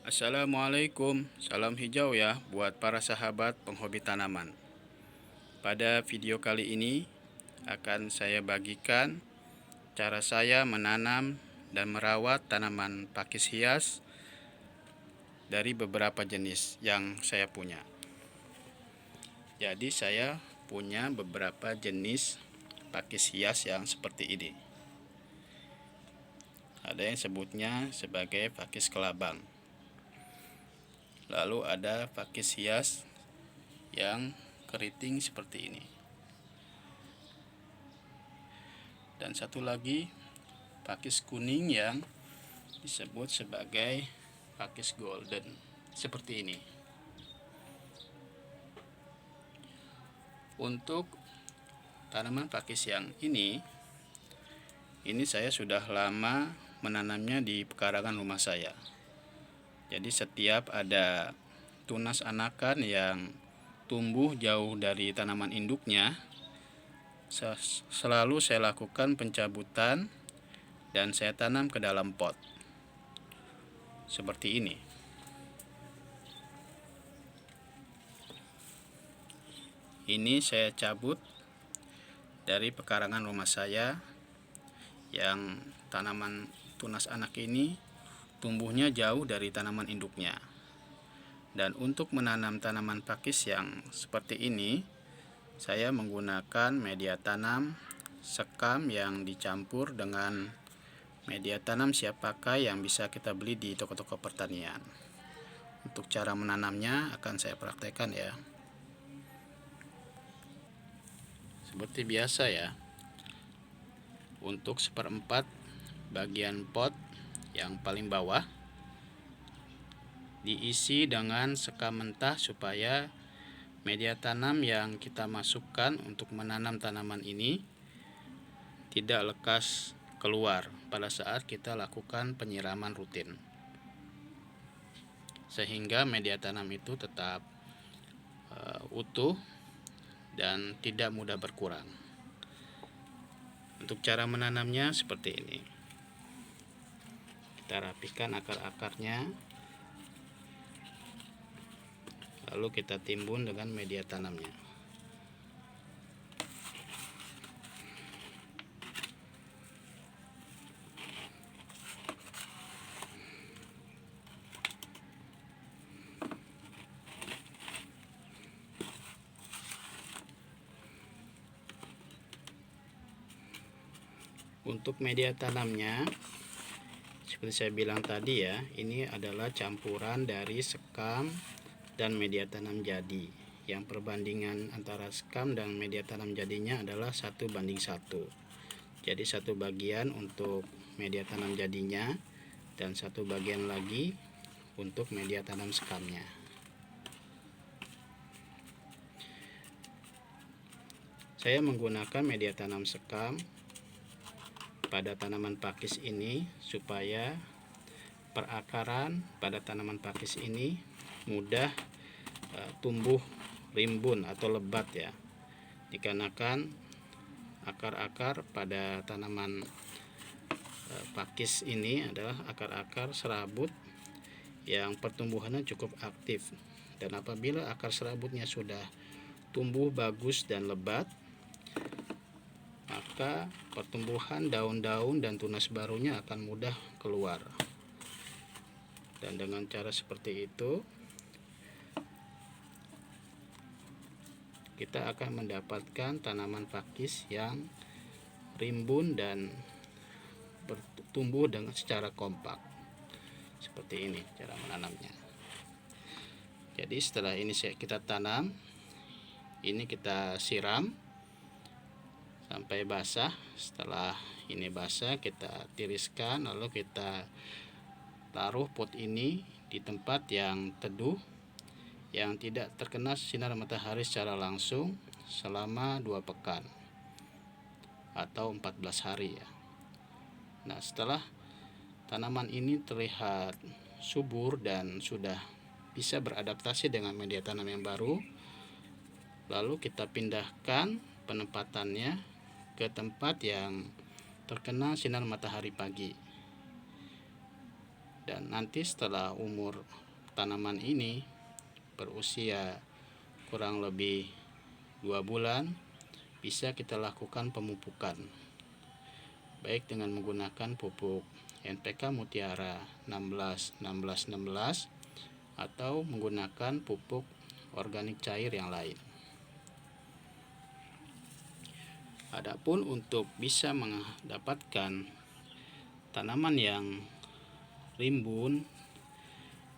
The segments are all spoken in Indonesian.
Assalamualaikum, salam hijau ya buat para sahabat penghobi tanaman. Pada video kali ini akan saya bagikan cara saya menanam dan merawat tanaman pakis hias dari beberapa jenis yang saya punya. Jadi saya punya beberapa jenis pakis hias yang seperti ini. Ada yang sebutnya sebagai pakis kelabang. Lalu ada pakis hias yang keriting seperti ini. Dan satu lagi pakis kuning yang disebut sebagai pakis golden seperti ini. Untuk tanaman pakis yang ini saya sudah lama menanamnya di pekarangan rumah saya. Jadi setiap ada tunas anakan yang tumbuh jauh dari tanaman induknya, selalu saya lakukan pencabutan dan saya tanam ke dalam pot seperti ini. Ini saya cabut dari pekarangan rumah saya yang tanaman tunas anak ini tumbuhnya jauh dari tanaman induknya. Dan untuk menanam tanaman pakis yang seperti ini, saya menggunakan media tanam sekam yang dicampur dengan media tanam siap pakai yang bisa kita beli di toko-toko pertanian. Untuk cara menanamnya akan saya praktekkan ya. Seperti biasa ya. Untuk 1/4 bagian pot yang paling bawah diisi dengan sekam mentah supaya media tanam yang kita masukkan untuk menanam tanaman ini tidak lekas keluar pada saat kita lakukan penyiraman rutin, sehingga media tanam itu tetap utuh dan tidak mudah berkurang. Untuk cara menanamnya seperti ini. Kita rapikan akar-akarnya, lalu kita timbun dengan media tanamnya. Untuk media tanamnya, seperti saya bilang tadi ya, ini adalah campuran dari sekam dan media tanam jadi. Yang perbandingan antara sekam dan media tanam jadinya adalah 1:1. Jadi 1 bagian untuk media tanam jadinya dan 1 bagian lagi untuk media tanam sekamnya. Saya menggunakan media tanam sekam pada tanaman pakis ini supaya perakaran pada tanaman pakis ini mudah tumbuh rimbun atau lebat ya, dikarenakan akar-akar pada tanaman pakis ini adalah akar-akar serabut yang pertumbuhannya cukup aktif, dan apabila akar serabutnya sudah tumbuh bagus dan lebat, maka pertumbuhan daun-daun dan tunas barunya akan mudah keluar. Dan dengan cara seperti itu kita akan mendapatkan tanaman pakis yang rimbun dan bertumbuh dengan secara kompak. Seperti ini cara menanamnya. Jadi setelah ini kita tanam, ini kita siram sampai basah. Setelah ini basah, kita tiriskan, lalu kita taruh pot ini di tempat yang teduh, yang tidak terkena sinar matahari secara langsung selama 2 pekan atau 14 hari ya. Nah, setelah tanaman ini terlihat subur dan sudah bisa beradaptasi dengan media tanam yang baru, lalu kita pindahkan penempatannya ke tempat yang terkena sinar matahari pagi. Dan nanti setelah umur tanaman ini berusia kurang lebih 2 bulan, bisa kita lakukan pemupukan, baik dengan menggunakan pupuk NPK Mutiara 16-16-16 atau menggunakan pupuk organik cair yang lain. Adapun untuk bisa mendapatkan tanaman yang rimbun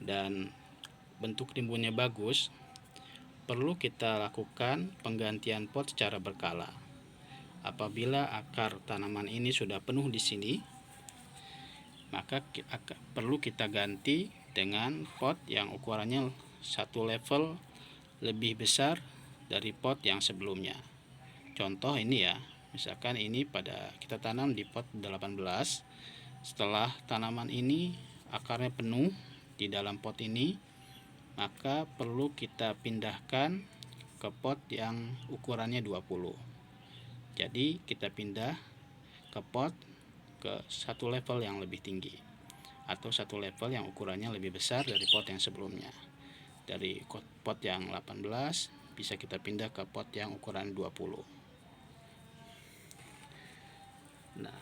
dan bentuk rimbunnya bagus, perlu kita lakukan penggantian pot secara berkala. Apabila akar tanaman ini sudah penuh di sini, maka perlu kita ganti dengan pot yang ukurannya satu level lebih besar dari pot yang sebelumnya. Contoh ini ya, misalkan ini kita tanam di pot 18. Setelah tanaman ini akarnya penuh di dalam pot ini, maka perlu kita pindahkan ke pot yang ukurannya 20. Jadi kita pindah ke pot ke satu level yang lebih tinggi, atau satu level yang ukurannya lebih besar dari pot yang sebelumnya. Dari pot yang 18 bisa kita pindah ke pot yang ukuran 20. Nah,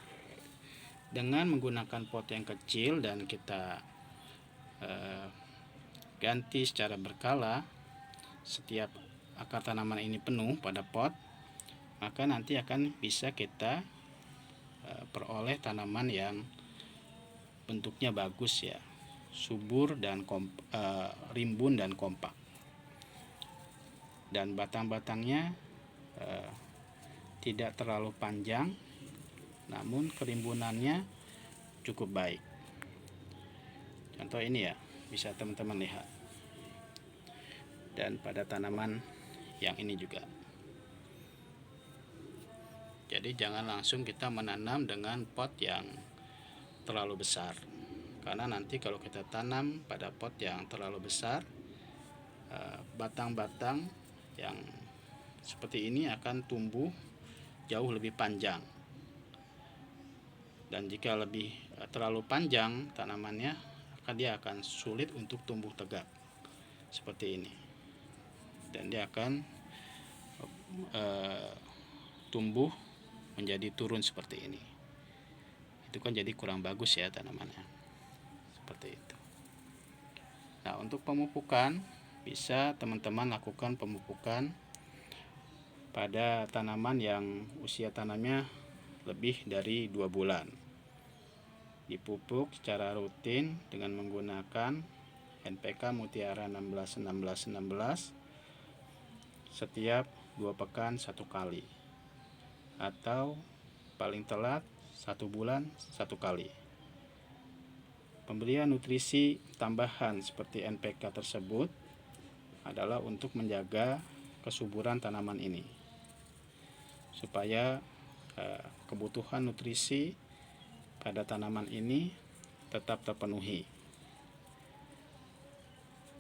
dengan menggunakan pot yang kecil dan kita ganti secara berkala setiap akar tanaman ini penuh pada pot, maka nanti akan bisa kita peroleh tanaman yang bentuknya bagus ya, subur dan rimbun dan kompak, dan batang-batangnya tidak terlalu panjang, namun kerimbunannya cukup baik. Contoh ini ya, bisa teman-teman lihat. Dan pada tanaman yang ini juga. Jadi jangan langsung kita menanam dengan pot yang terlalu besar, karena nanti kalau kita tanam pada pot yang terlalu besar, batang-batang yang seperti ini akan tumbuh jauh lebih panjang. Dan jika terlalu panjang tanamannya, maka dia akan sulit untuk tumbuh tegak seperti ini, dan dia akan tumbuh menjadi turun seperti ini. Itu kan jadi kurang bagus ya tanamannya, seperti itu. Nah, untuk pemupukan, bisa teman-teman lakukan pemupukan pada tanaman yang usia tanamnya lebih dari 2 bulan. Dipupuk secara rutin dengan menggunakan NPK Mutiara 16-16-16 setiap 2 pekan 1 kali, atau paling telat 1 bulan 1 kali. Pemberian nutrisi tambahan seperti NPK tersebut adalah untuk menjaga kesuburan tanaman ini, supaya kebutuhan nutrisi pada tanaman ini tetap terpenuhi.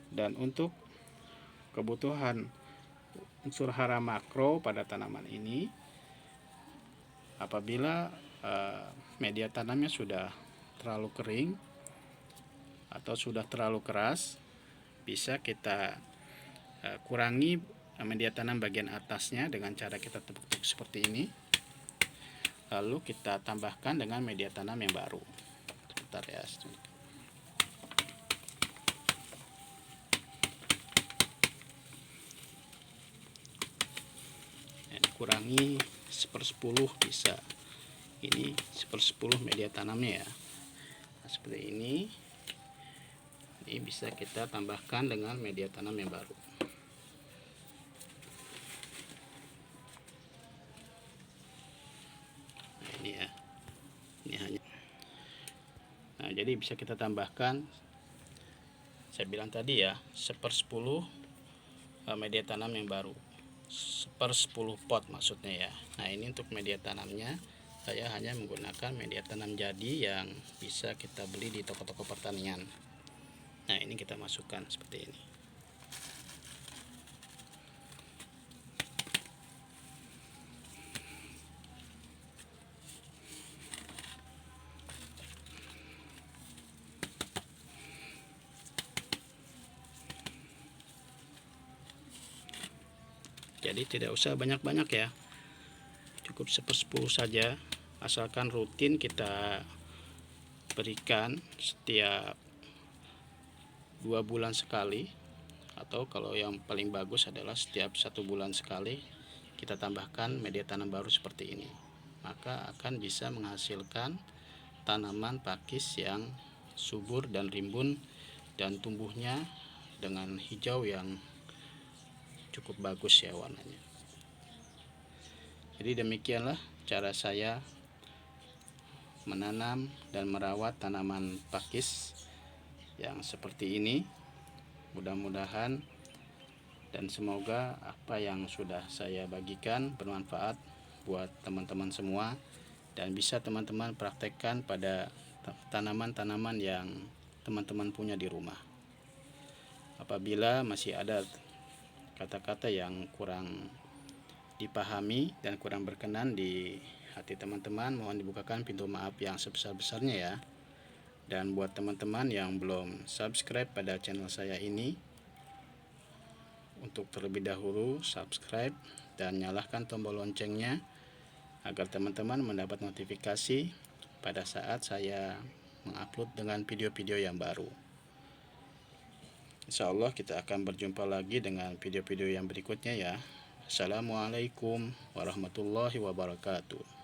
Dan untuk kebutuhan unsur hara makro pada tanaman ini, apabila media tanamnya sudah terlalu kering atau sudah terlalu keras, bisa kita kurangi media tanam bagian atasnya dengan cara kita tepuk-tepuk seperti ini, lalu kita tambahkan dengan media tanam yang baru. Sebentar ya, kurangi 1/10 bisa. Ini 1/10 media tanamnya ya. Nah, seperti ini. Ini bisa kita tambahkan dengan media tanam yang baru. Nah, ini ya. Ini hanya. Nah, jadi bisa kita tambahkan, saya bilang tadi ya, 1/10 media tanam yang baru. 1/10 pot maksudnya ya. Nah, ini untuk media tanamnya saya hanya menggunakan media tanam jadi yang bisa kita beli di toko-toko pertanian. Nah, ini kita masukkan seperti ini. Jadi tidak usah banyak-banyak ya, cukup sepersepuluh saja, asalkan rutin kita berikan setiap 2 bulan sekali, atau kalau yang paling bagus adalah setiap 1 bulan sekali kita tambahkan media tanam baru seperti ini, maka akan bisa menghasilkan tanaman pakis yang subur dan rimbun dan tumbuhnya dengan hijau yang cukup bagus ya warnanya. Jadi demikianlah cara saya menanam dan merawat tanaman pakis yang seperti ini. Mudah-mudahan dan semoga apa yang sudah saya bagikan bermanfaat buat teman-teman semua dan bisa teman-teman praktekkan pada tanaman-tanaman yang teman-teman punya di rumah. Apabila masih ada kata-kata yang kurang dipahami dan kurang berkenan di hati teman-teman, mohon dibukakan pintu maaf yang sebesar-besarnya ya. Dan buat teman-teman yang belum subscribe pada channel saya ini, untuk terlebih dahulu subscribe dan nyalakan tombol loncengnya agar teman-teman mendapat notifikasi pada saat saya mengupload dengan video-video yang baru. Insya Allah kita akan berjumpa lagi dengan video-video yang berikutnya ya. Assalamualaikum warahmatullahi wabarakatuh.